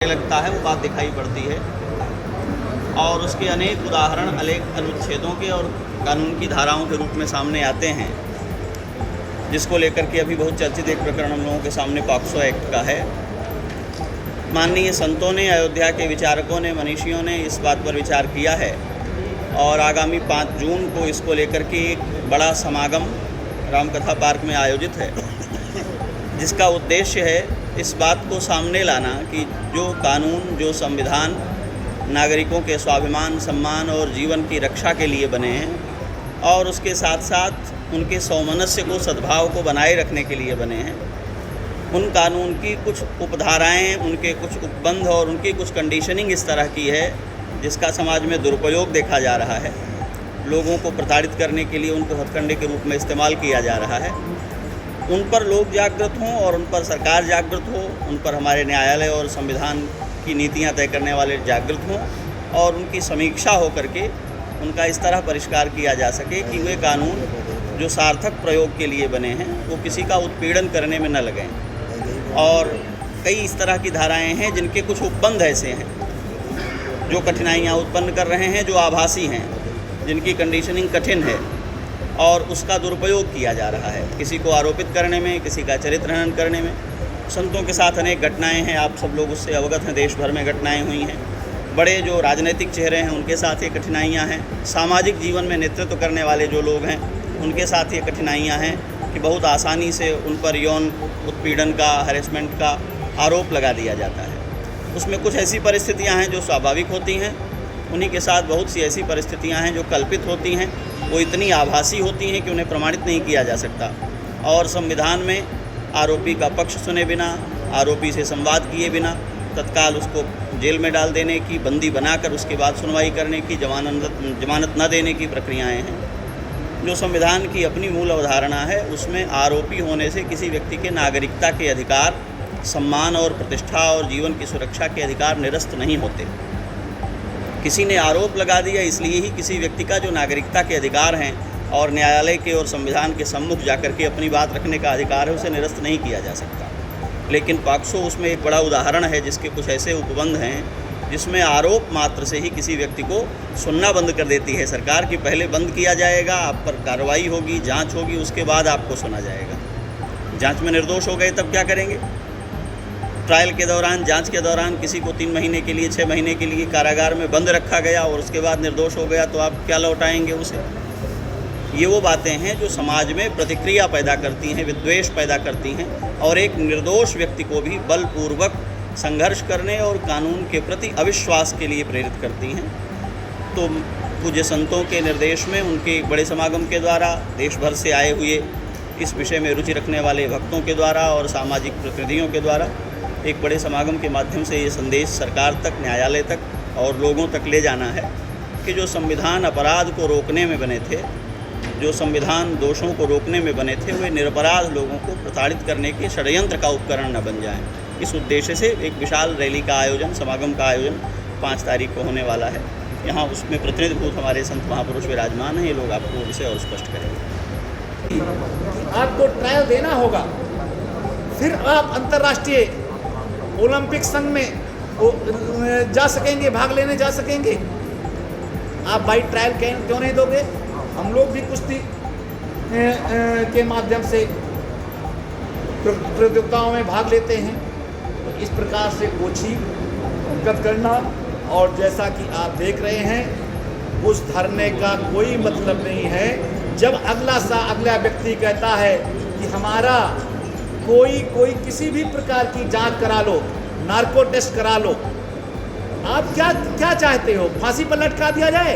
लगता है वो बात दिखाई पड़ती है और उसके अनेक उदाहरण अनेक अनुच्छेदों के और कानून की धाराओं के रूप में सामने आते हैं, जिसको लेकर के अभी बहुत चर्चित एक प्रकरण हम लोगों के सामने पॉक्सो एक्ट का है। माननीय संतों ने, अयोध्या के विचारकों ने, मनीषियों ने इस बात पर विचार किया है और आगामी 5 जून को इसको लेकर के एक बड़ा समागम रामकथा पार्क में आयोजित है, जिसका उद्देश्य है इस बात को सामने लाना कि जो कानून, जो संविधान नागरिकों के स्वाभिमान, सम्मान और जीवन की रक्षा के लिए बने हैं और उसके साथ साथ उनके सौमनस्य को, सद्भाव को बनाए रखने के लिए बने हैं, उन कानून की कुछ उपधाराएं, उनके कुछ उपबंध और उनकी कुछ कंडीशनिंग इस तरह की है जिसका समाज में दुरुपयोग देखा जा रहा है। लोगों को प्रताड़ित करने के लिए उनको हथकंडे के रूप में इस्तेमाल किया जा रहा है। उन पर लोग जागृत हों और उन पर सरकार जागृत हो, उन पर हमारे न्यायालय और संविधान की नीतियां तय करने वाले जागृत हों और उनकी समीक्षा हो करके उनका इस तरह परिष्कार किया जा सके कि वे कानून जो सार्थक प्रयोग के लिए बने हैं वो किसी का उत्पीड़न करने में न लगें। और कई इस तरह की धाराएं हैं जिनके कुछ उपबंध ऐसे हैं जो कठिनाइयाँ उत्पन्न कर रहे हैं, जो आभासी हैं, जिनकी कंडीशनिंग कठिन है और उसका दुरुपयोग किया जा रहा है किसी को आरोपित करने में, किसी का चरित्र हनन करने में। संतों के साथ अनेक घटनाएं हैं, आप सब लोग उससे अवगत हैं, देश भर में घटनाएं हुई हैं। बड़े जो राजनीतिक चेहरे हैं उनके साथ ये कठिनाइयां हैं। सामाजिक जीवन में नेतृत्व करने वाले जो लोग हैं उनके साथ ये कठिनाइयां हैं कि बहुत आसानी से उन पर यौन उत्पीड़न का, हैरेसमेंट का आरोप लगा दिया जाता है। उसमें कुछ ऐसी परिस्थितियाँ हैं जो स्वाभाविक होती हैं, उन्हीं के साथ बहुत सी ऐसी परिस्थितियाँ हैं जो कल्पित होती हैं, वो इतनी आभासी होती हैं कि उन्हें प्रमाणित नहीं किया जा सकता। और संविधान में आरोपी का पक्ष सुने बिना, आरोपी से संवाद किए बिना तत्काल उसको जेल में डाल देने की, बंदी बनाकर उसके बाद सुनवाई करने की, जमानत न देने की प्रक्रियाएं हैं। जो संविधान की अपनी मूल अवधारणा है उसमें आरोपी होने से किसी व्यक्ति के नागरिकता के अधिकार, सम्मान और प्रतिष्ठा और जीवन की सुरक्षा के अधिकार निरस्त नहीं होते। किसी ने आरोप लगा दिया इसलिए ही किसी व्यक्ति का जो नागरिकता के अधिकार हैं और न्यायालय के और संविधान के सम्मुख जाकर के अपनी बात रखने का अधिकार है, उसे निरस्त नहीं किया जा सकता। लेकिन पॉक्सो उसमें एक बड़ा उदाहरण है जिसके कुछ ऐसे उपबंध हैं जिसमें आरोप मात्र से ही किसी व्यक्ति को सुनना बंद कर देती है सरकार कि पहले बंद किया जाएगा, आप पर कार्रवाई होगी, जाँच होगी, उसके बाद आपको सुना जाएगा। जाँच में निर्दोष हो गए तब क्या करेंगे? ट्रायल के दौरान, जांच के दौरान किसी को 3 महीने के लिए, 6 महीने के लिए कारागार में बंद रखा गया और उसके बाद निर्दोष हो गया तो आप क्या लौटाएंगे उसे? ये वो बातें हैं जो समाज में प्रतिक्रिया पैदा करती हैं, विद्वेष पैदा करती हैं और एक निर्दोष व्यक्ति को भी बलपूर्वक संघर्ष करने और कानून के प्रति अविश्वास के लिए प्रेरित करती हैं। तो पूज्य संतों के निर्देश में, उनके एक बड़े समागम के द्वारा, देश भर से आए हुए इस विषय में रुचि रखने वाले भक्तों के द्वारा और सामाजिक प्रतिनिधियों के द्वारा एक बड़े समागम के माध्यम से ये संदेश सरकार तक, न्यायालय तक और लोगों तक ले जाना है कि जो संविधान अपराध को रोकने में बने थे, जो संविधान दोषों को रोकने में बने थे, वे निरपराध लोगों को प्रताड़ित करने के षड्यंत्र का उपकरण न बन जाएं। इस उद्देश्य से एक विशाल रैली का आयोजन, समागम का आयोजन 5 तारीख को होने वाला है। यहाँ उसमें प्रतिनिधिभूत हमारे संत महापुरुष विराजमान हैं, ये लोग आपको विषय और स्पष्ट करेंगे। आपको ट्रायल देना होगा, फिर आप अंतर्राष्ट्रीय ओलंपिक संघ में जा सकेंगे, भाग लेने जा सकेंगे। आप बाई ट्रायल क्यों नहीं दोगे? हम लोग भी कुश्ती के माध्यम से प्रतियोगिताओं में भाग लेते हैं। तो इस प्रकार से कोची उनकत करना, और जैसा कि आप देख रहे हैं उस धरने का कोई मतलब नहीं है जब अगला व्यक्ति कहता है कि हमारा कोई किसी भी प्रकार की जांच करा लो, नार्को टेस्ट करा लो। आप क्या चाहते हो? फांसी पर लटका दिया जाए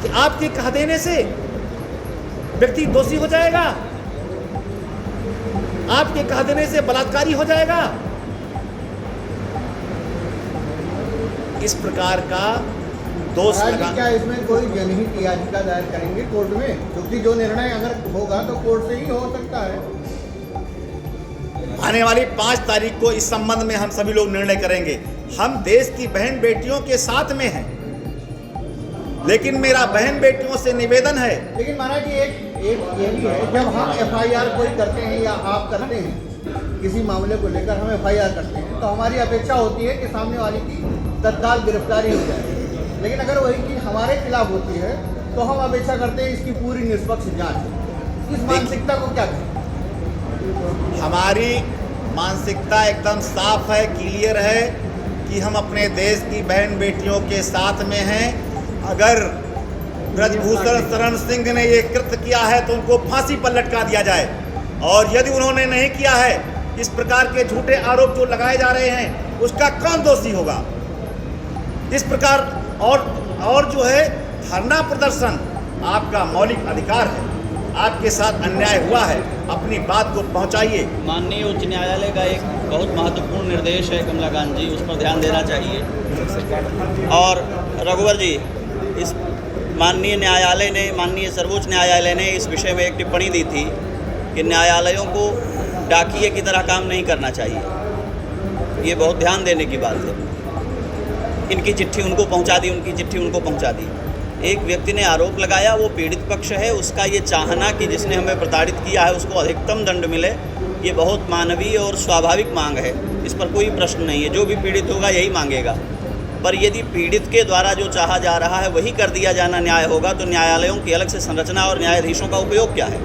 कि आपके कह देने से व्यक्ति दोषी हो जाएगा, आपके कह देने से बलात्कारी हो जाएगा? इस प्रकार का दोष लगा। क्या इसमें कोई जनहित याचिका दायर करेंगे कोर्ट में? क्योंकि जो निर्णय अगर होगा तो कोर्ट से ही हो सकता है। आने वाली 5 तारीख को इस संबंध में हम सभी लोग निर्णय करेंगे। हम देश की बहन बेटियों के साथ में हैं, लेकिन मेरा बहन बेटियों से निवेदन है। लेकिन महाराज जी एक ये भी है, जब हम FIR कोई करते हैं या आप करते हैं किसी मामले को लेकर हम FIR करते हैं तो हमारी अपेक्षा होती है कि सामने वाले की तत्काल गिरफ्तारी हो जाए। लेकिन अगर वही चीज़ हमारे खिलाफ होती है तो हम अपेक्षा करते हैं इसकी पूरी निष्पक्ष जांच। इस मानसिकता को क्या कहें? हमारी मानसिकता एकदम साफ है, क्लियर है कि हम अपने देश की बहन बेटियों के साथ में हैं। अगर ब्रजभूषण शरण सिंह ने ये कृत्य किया है तो उनको फांसी पर लटका दिया जाए, और यदि उन्होंने नहीं किया है, इस प्रकार के झूठे आरोप जो लगाए जा रहे हैं उसका कौन दोषी होगा। इस प्रकार और जो है धरना प्रदर्शन आपका मौलिक अधिकार है, आपके साथ अन्याय हुआ है, अपनी बात को पहुंचाइए। माननीय उच्च न्यायालय का एक बहुत महत्वपूर्ण निर्देश है कमलाकांत जी, उस पर ध्यान देना चाहिए। और रघुवर जी, इस माननीय सर्वोच्च न्यायालय ने इस विषय में एक टिप्पणी दी थी कि न्यायालयों को डाकिये की तरह काम नहीं करना चाहिए। ये बहुत ध्यान देने की बात है। इनकी चिट्ठी उनको पहुंचा दी, उनकी चिट्ठी उनको पहुंचा दी। एक व्यक्ति ने आरोप लगाया, वो पीड़ित पक्ष है, उसका ये चाहना कि जिसने हमें प्रताड़ित किया है उसको अधिकतम दंड मिले, ये बहुत मानवीय और स्वाभाविक मांग है, इस पर कोई प्रश्न नहीं है। जो भी पीड़ित होगा यही मांगेगा। पर यदि पीड़ित के द्वारा जो चाहा जा रहा है वही कर दिया जाना न्याय होगा तो न्यायालयों की अलग से संरचना और न्यायाधीशों का उपयोग क्या है?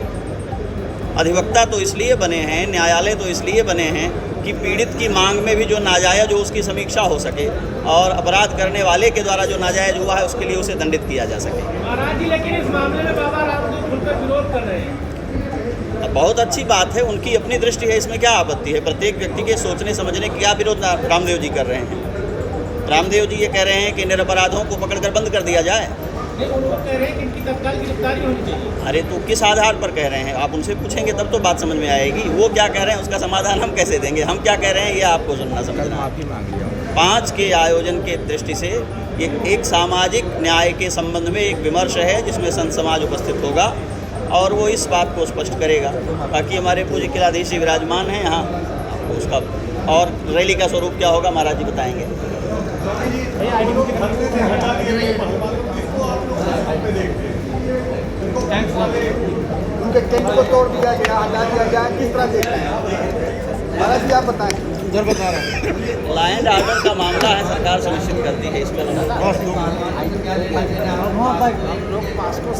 अधिवक्ता तो इसलिए बने हैं, न्यायालय तो इसलिए बने हैं कि पीड़ित की मांग में भी जो नाजायज हो उसकी समीक्षा हो सके, और अपराध करने वाले के द्वारा जो नाजायज हुआ है उसके लिए उसे दंडित किया जा सके। महाराज जी, लेकिन इस मामले में बाबा रामदेव खुलकर विरोध कर रहे हैं। बहुत अच्छी बात है, उनकी अपनी दृष्टि है, इसमें क्या आपत्ति है? प्रत्येक व्यक्ति के सोचने समझने की क्या विरोध रामदेव जी कर रहे हैं? रामदेव जी ये कह रहे हैं कि निरपराधों को पकड़कर बंद कर दिया जाए। नहीं, वो लोग कह रहे हैं कि इनकी तत्काल गिरफ्तारी होनी चाहिए। अरे तो किस आधार पर कह रहे हैं? आप उनसे पूछेंगे तब तो बात समझ में आएगी। वो क्या कह रहे हैं उसका समाधान हम कैसे देंगे? हम क्या कह रहे हैं ये आपको सुनना समझना। माफी मांग लिया 5 के आयोजन के दृष्टि से ये एक सामाजिक न्याय के संबंध में एक विमर्श है जिसमें संत समाज उपस्थित होगा और वो इस बात को स्पष्ट करेगा। बाकी हमारे पूज्य किलाधीश जी विराजमान हैं यहाँ, उसका और रैली का स्वरूप क्या होगा महाराज जी बताएंगे। उनके टेंट को तोड़ दिया गया, हटा दिया गया, किस तरह देखते हैं महाराज जी, आप बताएं। उधर बता रहा हूँ। लॉ एंड ऑर्डर का मामला है, सरकार सुनिश्चित करती है इसमें। लोग पास को